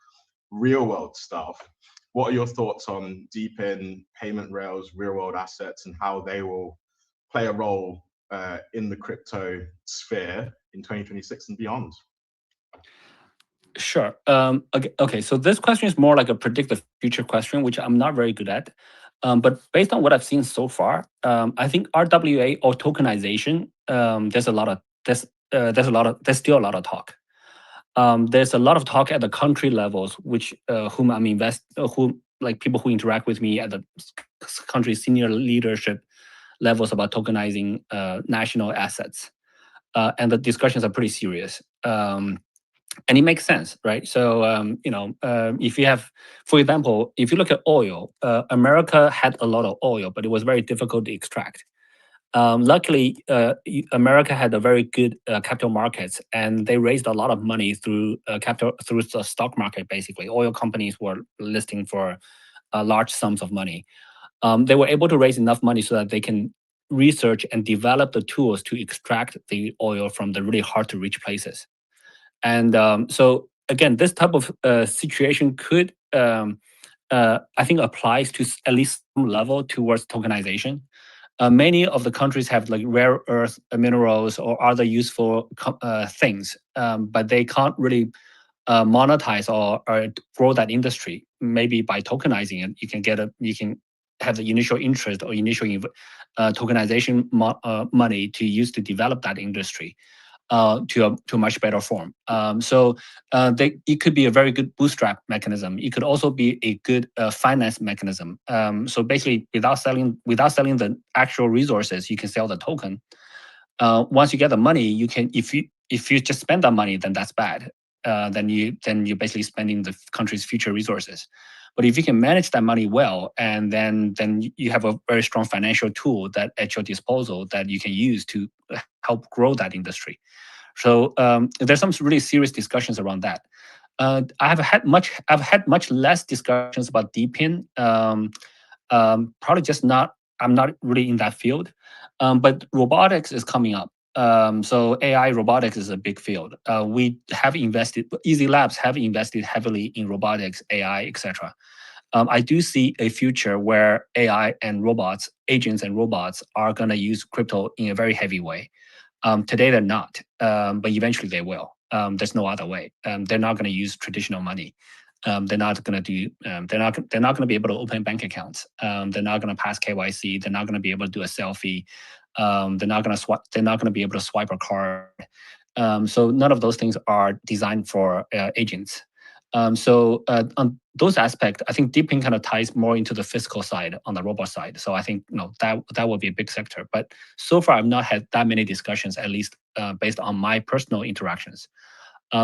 [SPEAKER 13] real world stuff. What are your thoughts on Deepin, payment rails, real world assets, and how they will play a role in the crypto sphere in 2026 and beyond?
[SPEAKER 3] Sure. Okay. So this question is more like a predict the future question, which I'm not very good at. But based on what I've seen so far, I think RWA or tokenization, there's still a lot of talk. There's a lot of talk at the country levels, which people who interact with me at the country senior leadership levels about tokenizing national assets, and the discussions are pretty serious. And it makes sense, right? So, if you have, for example, if you look at oil, America had a lot of oil, but it was very difficult to extract. Luckily, America had a very good capital markets, and they raised a lot of money through the stock market. Basically, oil companies were listing for large sums of money. They were able to raise enough money so that they can research and develop the tools to extract the oil from the really hard to reach places. And so again, this type of situation could, I think, applies to at least some level towards tokenization. Many of the countries have like rare earth minerals or other useful things, but they can't really monetize or grow that industry. Maybe by tokenizing it, you can have the initial interest or initial tokenization money to use to develop that industry to a much better form. It could be a very good bootstrap mechanism. It could also be a good finance mechanism. So basically, without selling the actual resources, you can sell the token. Once you get the money, you can if you just spend that money, then that's bad. Then you're basically spending the country's future resources. But if you can manage that money well, and then you have a very strong financial tool that at your disposal that you can use to help grow that industry. So there's some really serious discussions around that. I've had much less discussions about DeepIn. Probably just not. I'm not really in that field, but robotics is coming up. So AI robotics is a big field. We have invested. Easy Labs have invested heavily in robotics, AI, etc. I do see a future where AI and robots, agents and robots, are going to use crypto in a very heavy way. Today they're not, but eventually they will. There's no other way. They're not going to use traditional money. They're not going to do. They're not going to be able to open bank accounts. They're not going to pass KYC. They're not going to be able to do a selfie. They're not going to swipe. They're not going to be able to swipe a card. So none of those things are designed for agents. So on those aspects, I think DeepIn kind of ties more into the fiscal side on the robot side. So I think that will be a big sector. But so far, I've not had that many discussions, at least based on my personal interactions.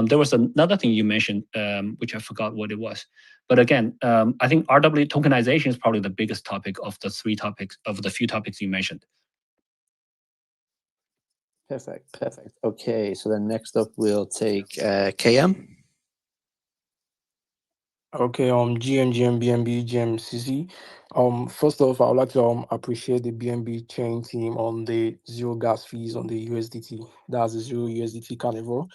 [SPEAKER 3] There was another thing you mentioned, which I forgot what it was. But again, I think RW tokenization is probably the biggest topic of the few topics you mentioned.
[SPEAKER 1] Perfect. Okay, so then next up we'll take KM.
[SPEAKER 14] Okay, GM, BNB, CC. First off, I would like to appreciate the BNB Chain team on the zero gas fees on the USDT. That's the zero USDT carnival.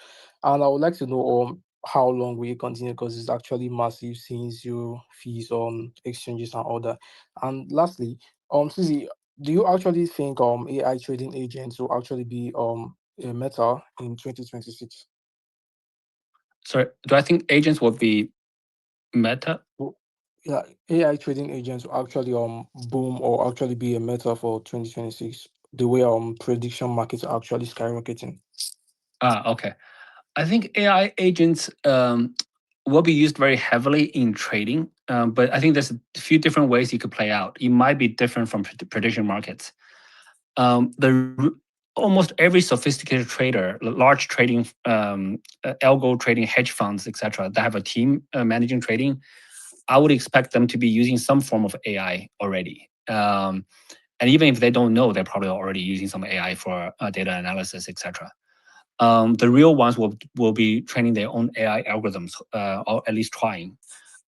[SPEAKER 14] And I would like to know how long will you continue, because it's actually massive seeing zero fees on exchanges and all that. And lastly, CC, do you actually think AI trading agents will actually be a meta in 2026?
[SPEAKER 3] Sorry, do I think agents will be meta?
[SPEAKER 14] Yeah, AI trading agents will actually boom or actually be a meta for 2026, the way prediction markets are actually skyrocketing.
[SPEAKER 3] Okay. I think AI agents will be used very heavily in trading, but I think there's a few different ways it could play out. It might be different from prediction markets. Almost every sophisticated trader, large trading, algo trading, hedge funds, etc., that have a team managing trading, I would expect them to be using some form of AI already. And even if they don't know, they're probably already using some AI for data analysis, etc. The real ones will be training their own AI algorithms, or at least trying.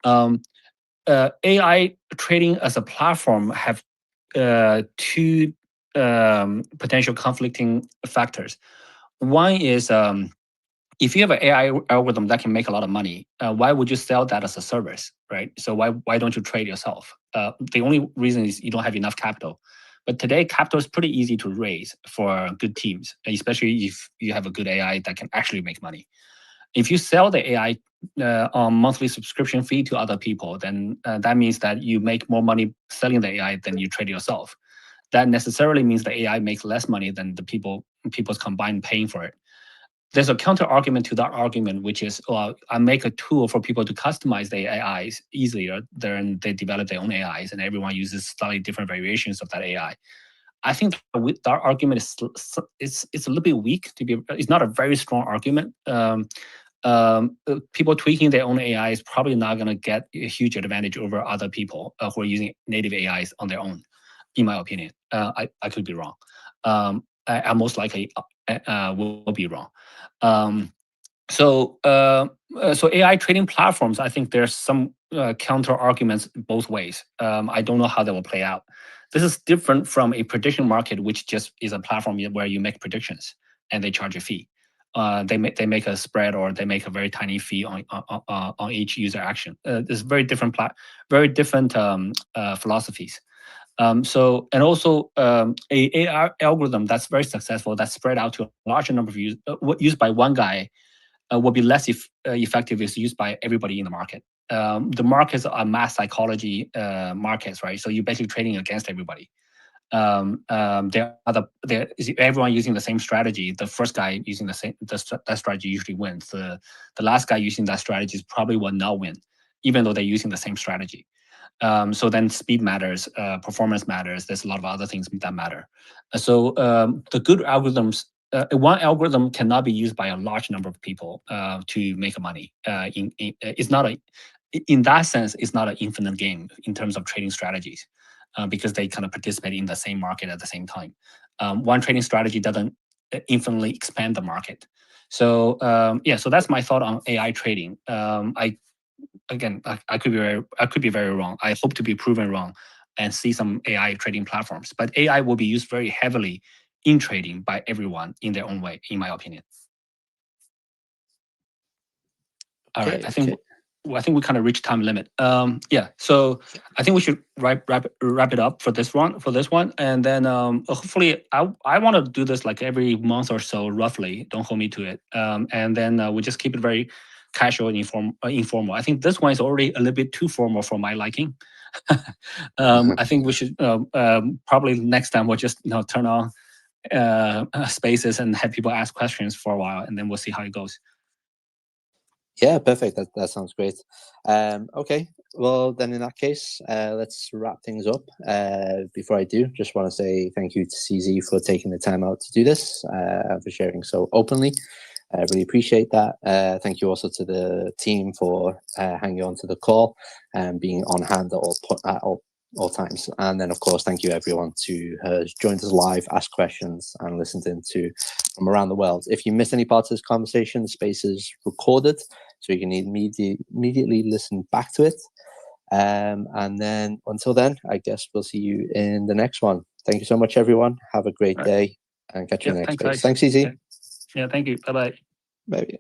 [SPEAKER 3] AI trading as a platform have two potential conflicting factors. One is if you have an AI algorithm that can make a lot of money, why would you sell that as a service, right? So why don't you trade yourself? The only reason is you don't have enough capital. But today, capital is pretty easy to raise for good teams, especially if you have a good AI that can actually make money. If you sell the AI on monthly subscription fee to other people, then that means that you make more money selling the AI than you trade yourself. That necessarily means the AI makes less money than the people's combined paying for it. There's a counter argument to that argument, which is, well, I make a tool for people to customize their AIs easier than they develop their own AIs, and everyone uses slightly different variations of that AI. I think that argument is it's a little bit weak. It's not a very strong argument. People tweaking their own AI is probably not going to get a huge advantage over other people who are using native AIs on their own, in my opinion. I could be wrong. I most likely will be wrong. So AI trading platforms, I think there's some counter arguments both ways. I don't know how that will play out. This is different from a prediction market, which just is a platform where you make predictions and they charge a fee. They make a spread, or they make a very tiny fee on each user action. There's very different philosophies. So, and also a AI algorithm that's very successful, that's spread out to a larger number of users, used by one guy, will be less effective if it's used by everybody in the market. The markets are mass psychology markets, right? So you're basically trading against everybody. There is everyone using the same strategy. The first guy using that strategy usually wins. The last guy using that strategy probably will not win, even though they're using the same strategy. So then speed matters, performance matters. There's a lot of other things that matter. So the good algorithms, one algorithm cannot be used by a large number of people to make money. It's not in that sense, it's not an infinite game in terms of trading strategies. Because they kind of participate in the same market at the same time. One trading strategy doesn't infinitely expand the market. So yeah, so that's my thought on AI trading. I could be very wrong. I hope to be proven wrong and see some AI trading platforms. But AI will be used very heavily in trading by everyone in their own way, in my opinion. All right, I think we kind of reached time limit. Yeah, so I think we should wrap it up for this one, and then hopefully I want to do this like every month or so, roughly. Don't hold me to it. And then we just keep it very casual and informal. I think this one is already a little bit too formal for my liking. I think we should probably next time we'll just turn on spaces and have people ask questions for a while, and then we'll see how it goes.
[SPEAKER 1] Yeah, perfect. That sounds great. Okay, well then in that case, let's wrap things up. Before I do, just want to say thank you to CZ for taking the time out to do this, for sharing so openly. I really appreciate that. Thank you also to the team for hanging on to the call and being on hand at all times. And then, of course, thank you everyone who has joined us live, asked questions, and listened in from around the world. If you missed any parts of this conversation, the space is recorded, so you can immediately listen back to it. And then, until then, I guess we'll see you in the next one. Thank you so much, everyone. Have a great day, and catch you in the next space. Thanks, CZ.
[SPEAKER 3] Yeah, thank you. Bye-bye.
[SPEAKER 1] Bye.